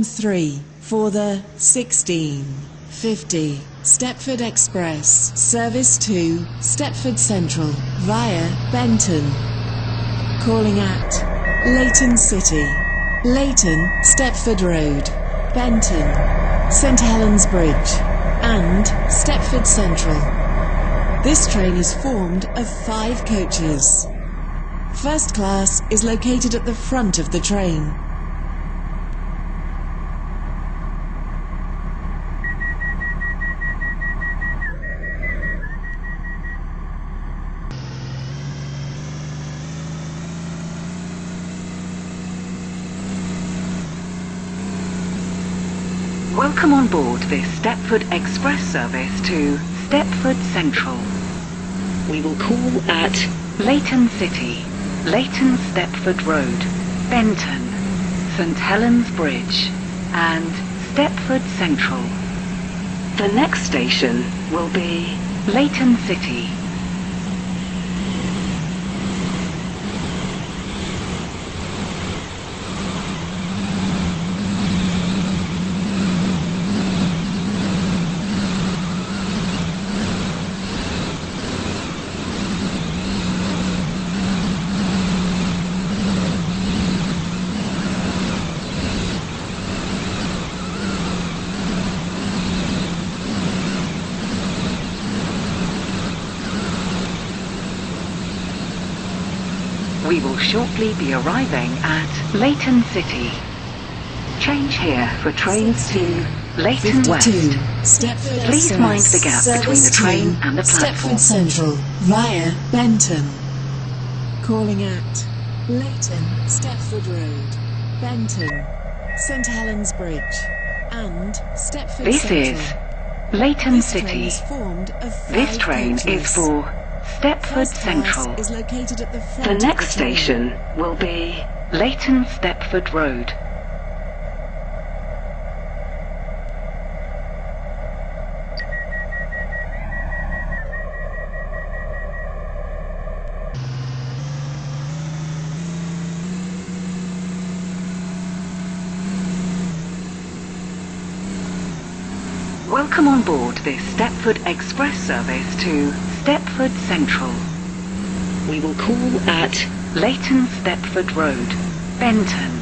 3 for the 16:50 Stepford Express service to Stepford Central via Benton. Calling at Leighton City, Leighton, Stepford Road, Benton, St Helens Bridge and Stepford Central. This train is formed of 5 coaches. First class is located at the front of the train. Welcome on board this Stepford Express service to Stepford Central. We will call at Leighton City, Leighton Stepford Road, Benton, St Helens Bridge and Stepford Central. The next station will be Leighton City. We will shortly be arriving at Leighton City. Change here for trains to Leighton West. Stepford Please Express mind the gap between the train and the platform. Stepford Central via Benton. Calling at Leighton, Stepford Road, Benton, St Helens Bridge and Stepford This Central. is Leighton This train City. is formed of 5 This train coaches. is for Stepford First class Central. is located at the front The of next the train. station will be Leighton Stepford Road. Welcome on board this Stepford Express service to Stepford Central. We will call at Leighton Stepford Road, Benton,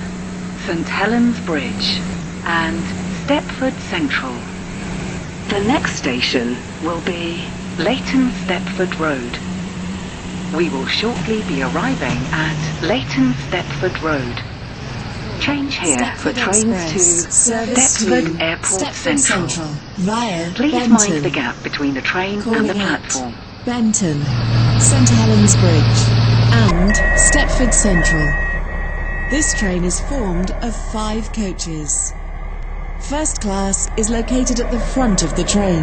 St Helens Bridge and Stepford Central. The next station will be Leighton Stepford Road. We will shortly be arriving at Leighton Stepford Road. Change here for Stepford trains to Express service Stepford to Airport Stepford Central. via Please Benton. mind the gap between the train and Calling the at platform. Benton, St Helens Bridge and Stepford Central. This train is formed of 5 coaches. First class is located at the front of the train.